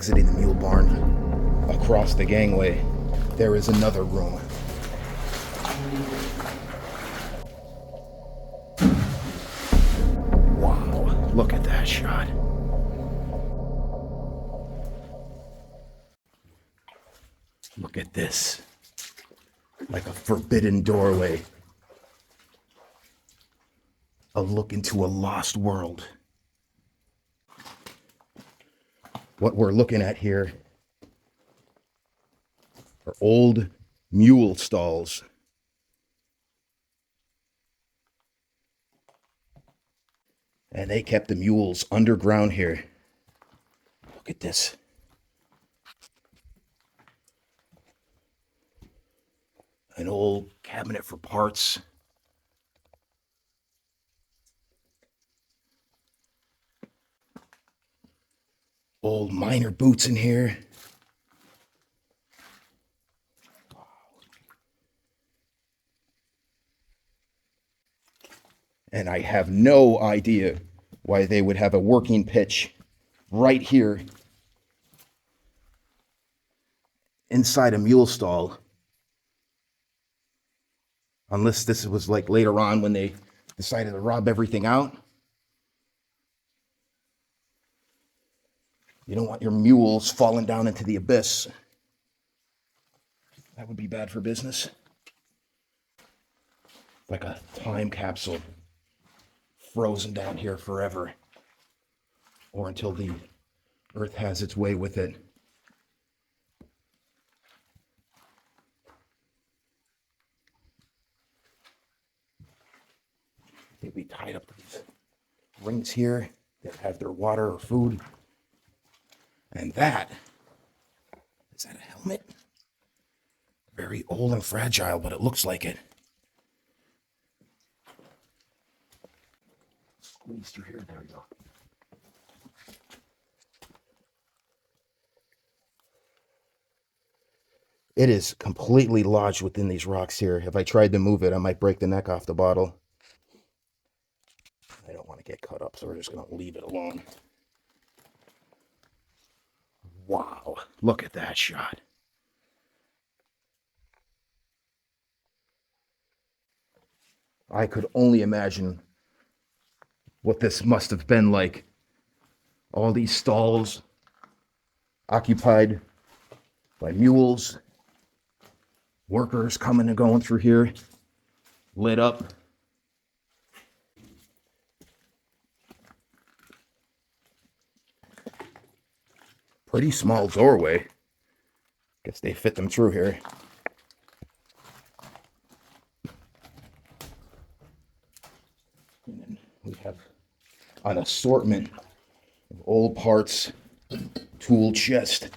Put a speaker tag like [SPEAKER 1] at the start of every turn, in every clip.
[SPEAKER 1] Exiting the mule barn, across the gangway, there is another room. Wow, look at that shot. Look at this. Like a forbidden doorway. A look into a lost world. What we're looking at here are old mule stalls. And they kept the mules underground here. Look at this. An old cabinet for parts. Old miner boots in here. And I have no idea why they would have a working pitch right here inside a mule stall. Unless this was like later on when they decided to rob everything out. You don't want your mules falling down into the abyss. That would be bad for business. Like a time capsule, frozen down here forever. Or until the earth has its way with it. They'd be tied up to these rings here. They'd have their water or food. And that, is that a helmet? Very old and fragile, but it looks like it. Squeeze through here, there we go. It is completely lodged within these rocks here. If I tried to move it, I might break the neck off the bottle. I don't want to get cut up, so we're just going to leave it alone. Wow, look at that shot. I could only imagine what this must have been like. All these stalls occupied by mules, workers coming and going through here, lit up. Pretty small doorway. Guess they fit them through here. And then we have an assortment of old parts, tool chest,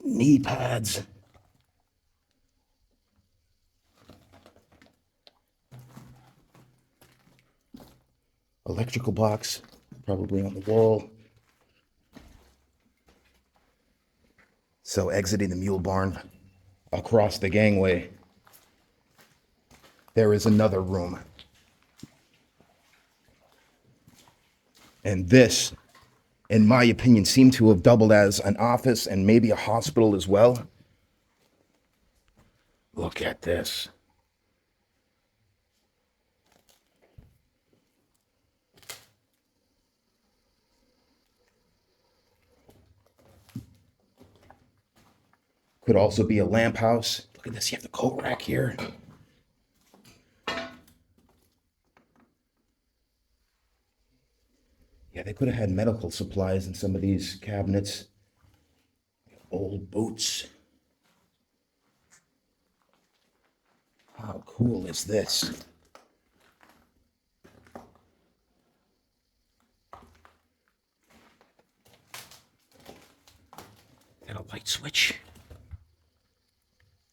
[SPEAKER 1] knee pads, electrical box, probably on the wall. So exiting the mule barn, across the gangway, there is another room. And this, in my opinion, seemed to have doubled as an office and maybe a hospital as well. Look at this. Could also be a lamp house. Look at this, you have the coat rack here. Yeah, they could have had medical supplies in some of these cabinets. Old boots. How cool is this? Is that a light switch?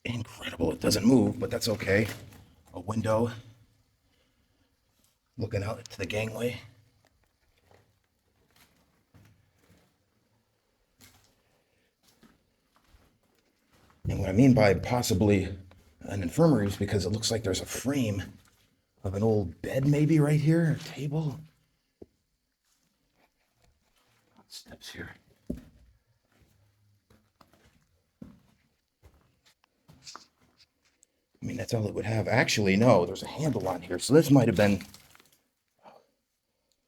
[SPEAKER 1] Incredible. It doesn't move, but that's okay. A window. Looking out to the gangway. And what I mean by possibly an infirmary is because it looks like there's a frame of an old bed maybe right here, a table. Steps here. I mean, that's all it would have. Actually, no, there's a handle on here. So this might have been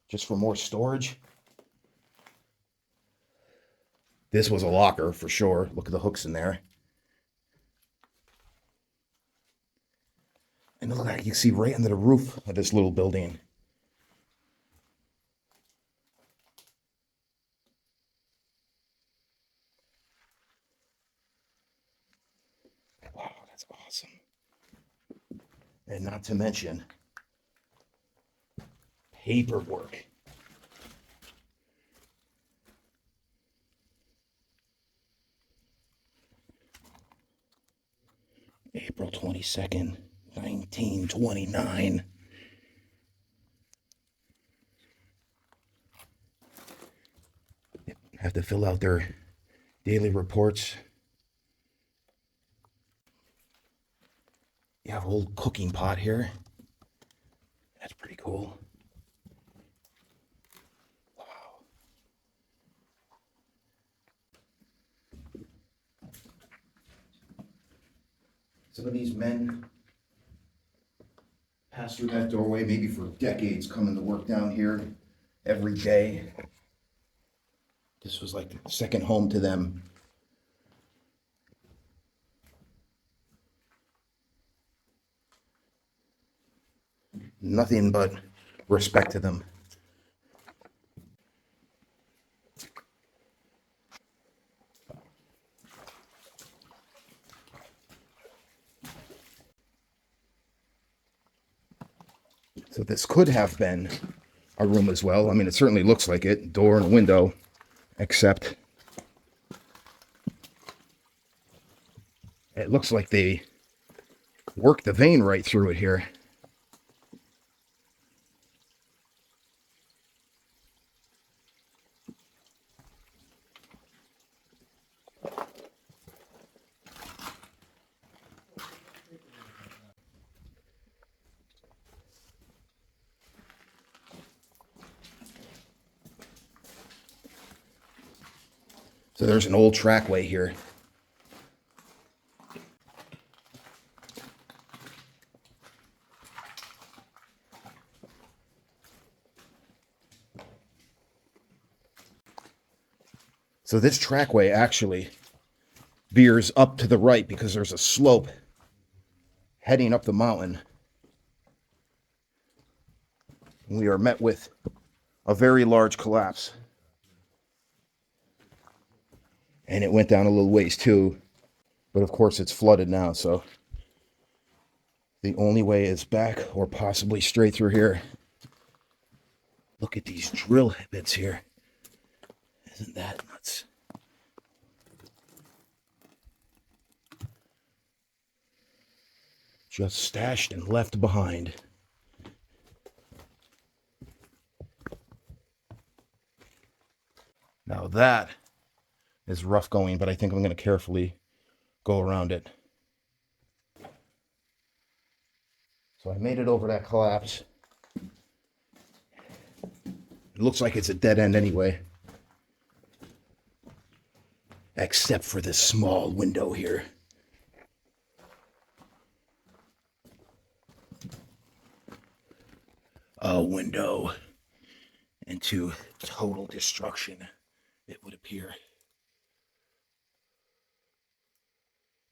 [SPEAKER 1] just for more storage. This was a locker for sure. Look at the hooks in there. And look like you can see right under the roof of this little building. Wow, that's awesome. And not to mention paperwork. April 22nd, 1929. Have to fill out their daily reports. You have a whole cooking pot here. That's pretty cool. Wow. Some of these men pass through that doorway maybe for decades, coming to work down here every day. This was like second home to them. Nothing but respect to them. So this could have been a room as well. I mean, it certainly looks like it, door and a window, except it looks like they worked the vein right through it here. So there's an old trackway here. So this trackway actually veers up to the right because there's a slope heading up the mountain. We are met with a very large collapse. And it went down a little ways too, but of course it's flooded now, so the only way is back or possibly straight through here. Look at these drill bits here. Isn't that nuts? Just stashed and left behind. Now that is rough going, but I think I'm going to carefully go around it. So I made it over that collapse. It looks like it's a dead end anyway. Except for this small window here. A window into total destruction, it would appear.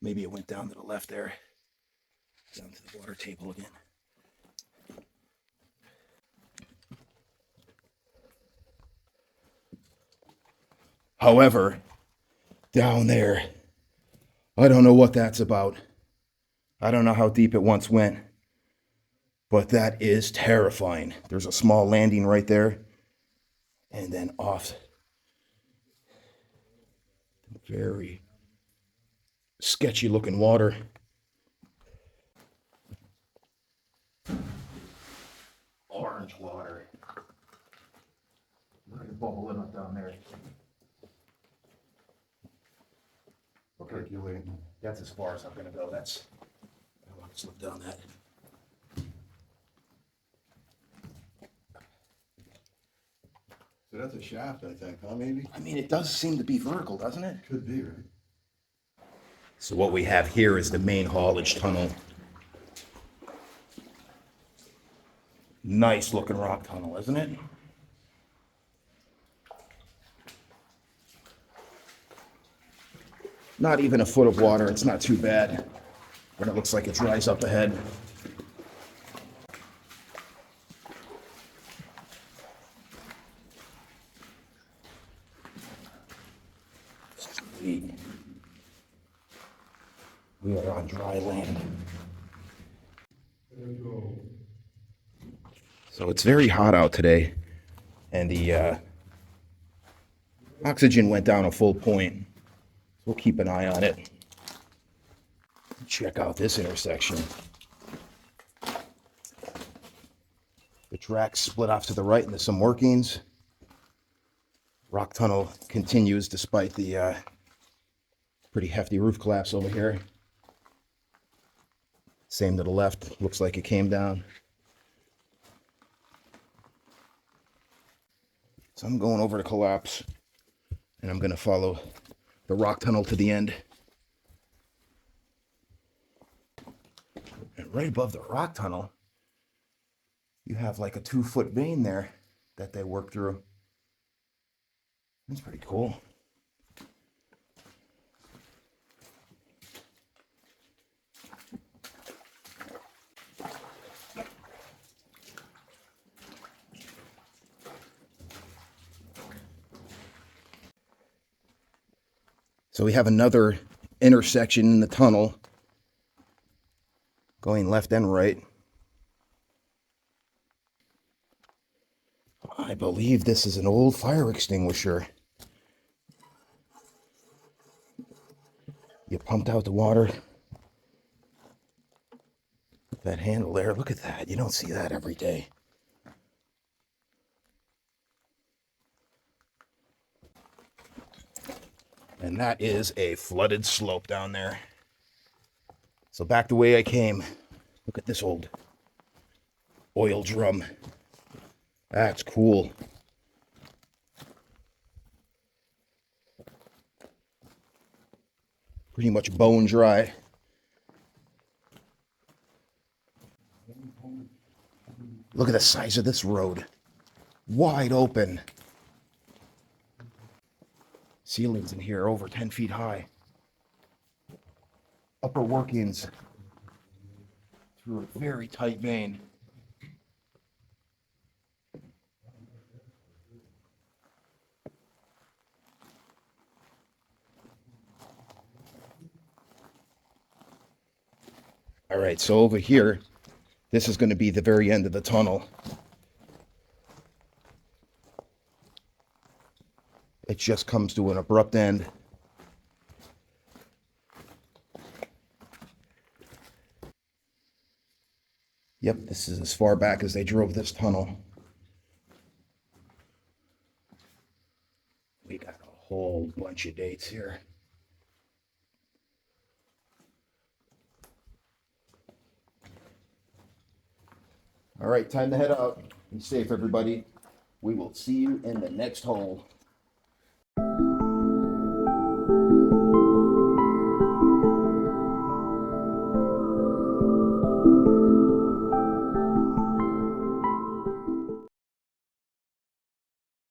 [SPEAKER 1] Maybe it went down to the left there. Down to the water table again. However, down there, I don't know what that's about. I don't know how deep it once went, but that is terrifying. There's a small landing right there, and then off. Very sketchy looking water. Orange water. Look at the bubble limit down there. Okay, that's as far as I'm gonna go. That's, I want to slip down that.
[SPEAKER 2] So that's a shaft, I think, huh, maybe?
[SPEAKER 1] I mean, it does seem to be vertical, doesn't it?
[SPEAKER 2] Could be, right?
[SPEAKER 1] So what we have here is the main haulage tunnel. Nice looking rock tunnel, isn't it? Not even a foot of water. It's not too bad. But it looks like it dries up ahead. Sweet. We are on dry land. So it's very hot out today, and the oxygen went down a full point. We'll keep an eye on it. Check out this intersection. The track split off to the right into some workings. Rock tunnel continues despite the pretty hefty roof collapse over here. Same to the left, looks like it came down. So I'm going over the collapse, and I'm gonna follow the rock tunnel to the end. And right above the rock tunnel, you have like a 2-foot vein there that they worked through. That's pretty cool. So we have another intersection in the tunnel going left and right. I believe this is an old fire extinguisher. You pumped out the water. That handle there, look at that. You don't see that every day. And that is a flooded slope down there. So back the way I came. Look at this old oil drum. That's cool. Pretty much bone dry. Look at the size of this road. Wide open. Ceilings in here over 10 feet high. Upper workings through a very tight vein. All right, so over here, this is going to be the very end of the tunnel. It just comes to an abrupt end. Yep, this is as far back as they drove this tunnel. We got a whole bunch of dates here. All right, time to head out. Be safe, everybody. We will see you in the next hole.